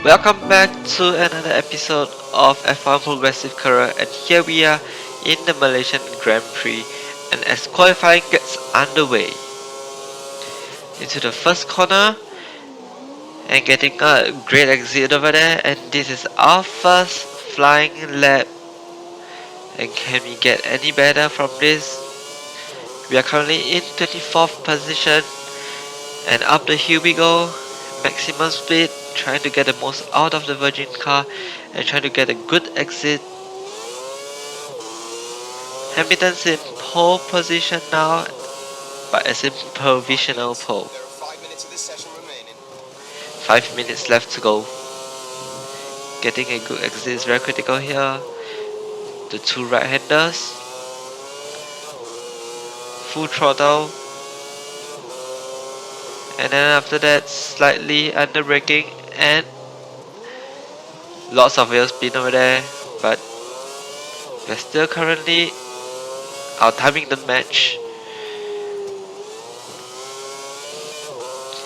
Welcome back to another episode of F1 Progressive Career, and here we are in the Malaysian Grand Prix, and as qualifying gets underway into the first corner and getting a great exit over there, and this is our first flying lap. And can we get any better from this? We are currently in 24th position, and up the hill we go, maximum speed, trying to get the most out of the Virgin car and trying to get a good exit. Hamilton's in pole position now, but it's in provisional pole. 5 minutes left to go. Getting a good exit is very critical here. The two right-handers. Full throttle. And then after that, slightly under braking and lots of wheel spin over there. But we're still currently out timing the match.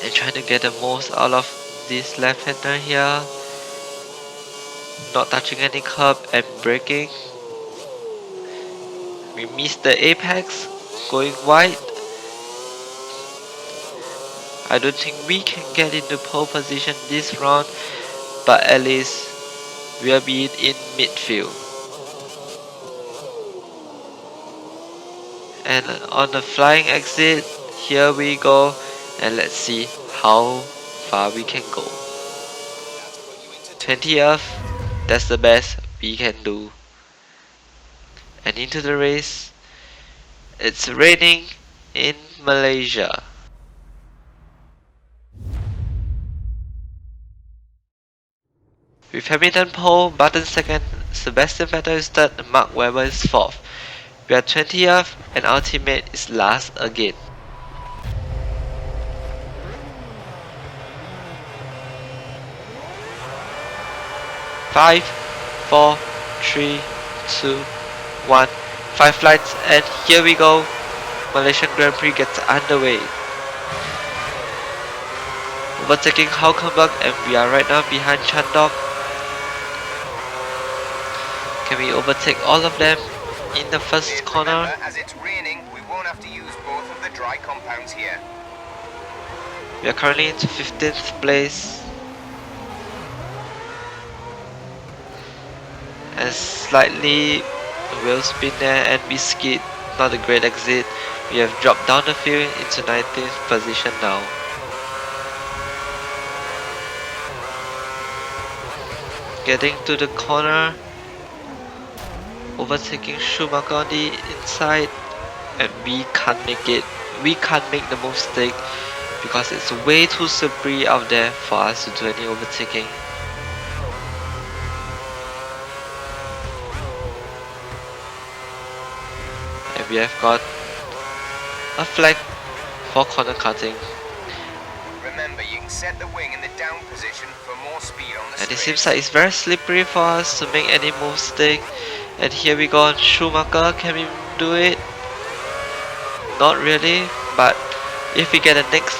And trying to get the most out of this left-hander here. Not touching any curb and braking. We missed the apex, going wide. I don't think we can get into pole position this round, but at least we'll be in midfield. And on the flying exit, here we go, and let's see how far we can go. 20th, that's the best we can do. And into the race, it's raining in Malaysia. With Hamilton pole, Button second, Sebastian Vettel is third, and Mark Webber is fourth. We are 20th, and our teammate is last again. Five, four, three, two, one. 5 flights, and here we go. Malaysian Grand Prix gets underway. Overtaking Hulkenberg, and we are right now behind Chandok. Can we overtake all of them in the first corner? As it's raining, we won't have to use both of the dry compounds here. We are currently into 15th place. And slightly wheel spin there, and we skid. Not a great exit. We have dropped down the field into 19th position now. Getting to the corner. Overtaking Schumacher on the inside, and we can't make it. We can't make the mistake because it's way too slippery out there for us to do any overtaking. And we have got a flag for corner cutting. Remember, you can set the wing in the down position for more speed on the And it straight. seems like it's very slippery for us to make any mistake. And here we go on Schumacher. Can we do it? Not really, but if we get a next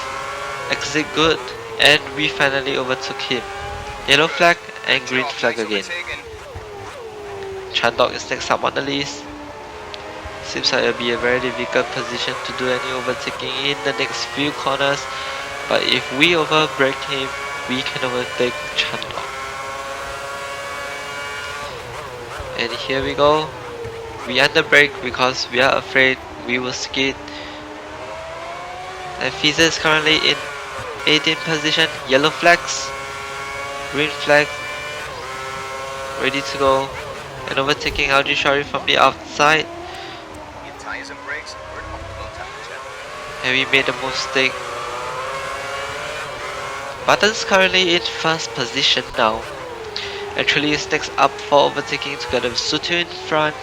exit good, and we finally overtook him. Yellow flag and green flag again. Chandok is next up on the list. Seems like it'll be a very difficult position to do any overtaking in the next few corners, but if we overbrake him, we can overtake Chandok. And here we go. We underbrake because we are afraid we will skid. And Fiza is currently in 18th position. Yellow flags, green flag, ready to go. And overtaking Audi Shari from the outside. Your tires and brakes are at optimal temperature. And we made a mistake. Button's currently in first position now. Actually is next up for overtaking together with Sutu in front.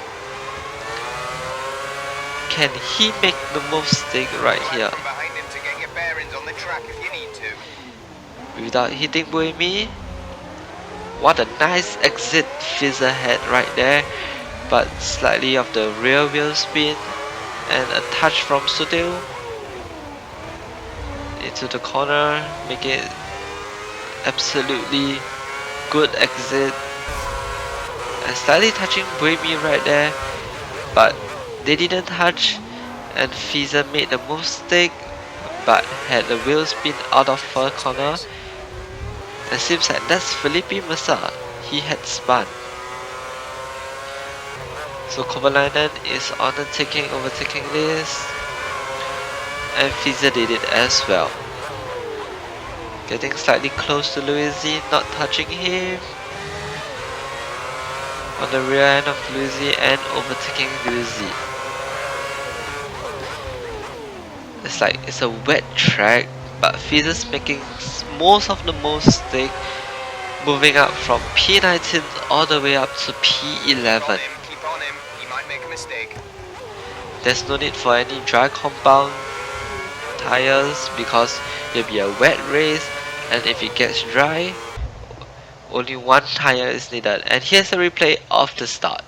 Can he make the mistake right here? From behind him to get your bearings on the track if you need to. Without hitting Buemi. What a nice exit Fizzer had right there. But slightly of the rear wheel spin and a touch from Sutil into the corner, make it absolutely good exit and slightly touching Buemi right there, but they didn't touch, and Fiza made the mistake but had the wheel spin out of her corner. It seems like that's Felipe Massa. He had spun. So Kovalainen is on the overtaking list, and Fiza did it as well. Getting slightly close to Luisi, not touching him. On the rear end of Luisi and overtaking Luisi. It's like it's a wet track, but Fiza's making most of the mistake, moving up from P19 all the way up to P11. Keep on him. He might make a mistake. There's no need for any dry compound tires because it'll be a wet race, and if it gets dry, only one tire is needed. And here's a replay of the start.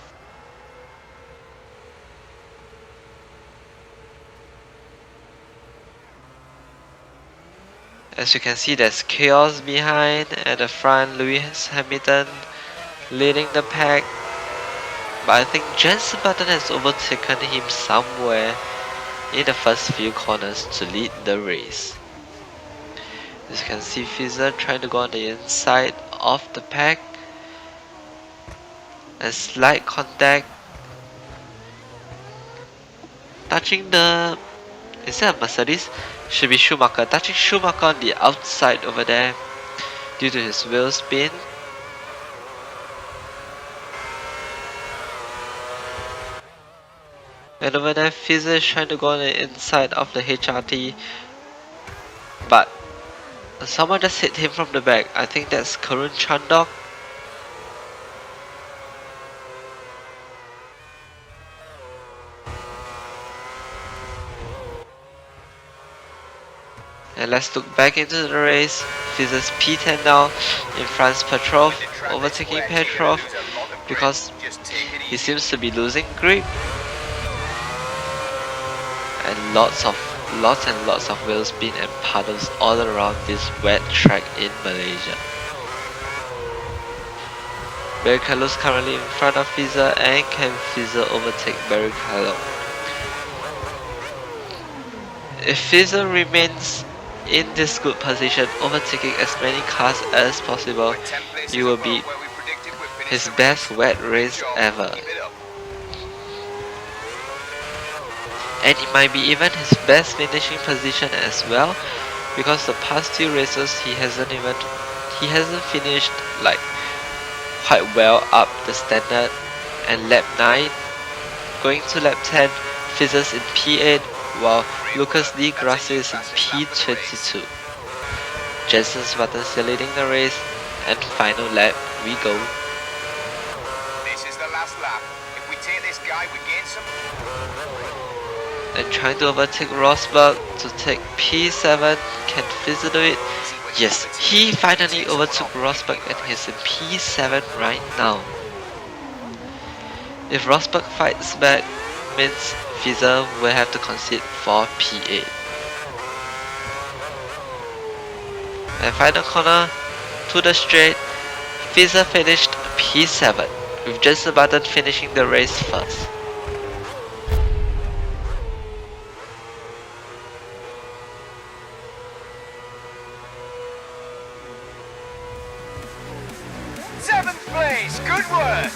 As you can see, there's chaos behind. At the front, Lewis Hamilton leading the pack, but I think Jensen Button has overtaken him somewhere in the first few corners to lead the race. As you can see, Fiza trying to go on the inside of the pack. A slight contact, touching the, is that a Mercedes? Should be Schumacher, touching Schumacher on the outside over there due to his wheel spin. And over there, Fiza is trying to go on the inside of the HRT, but someone just hit him from the back. I think that's Karun Chandok. And let's look back into the race. Fiza's P10 now in front Petrov, overtaking Petrov because he seems to be losing grip. And lots and lots of wheel spin and puddles all around this wet track in Malaysia. Barrichello's currently in front of Fiza, and can Fiza overtake Barrichello? If Fiza remains in this good position, overtaking as many cars as possible, it will be his best wet race ever. And it might be even his best finishing position as well, because the past two races he hasn't finished like quite well up the standard. And lap 9 going to lap 10, Fiza's in P8 while Lucas Di Grassi is in P22. Jensen's Button still leading the race, and final lap we go. This is the last lap. If we take this guy, we gain some. And trying to overtake Rosberg to take P7. Can Fiza do it? Yes, he finally overtook Rosberg and he's in P7 right now. If Rosberg fights back, means Fiza will have to concede for P8. And final corner to the straight, Fiza finished P7 with Jensen Button finishing the race first. Seventh place, good work!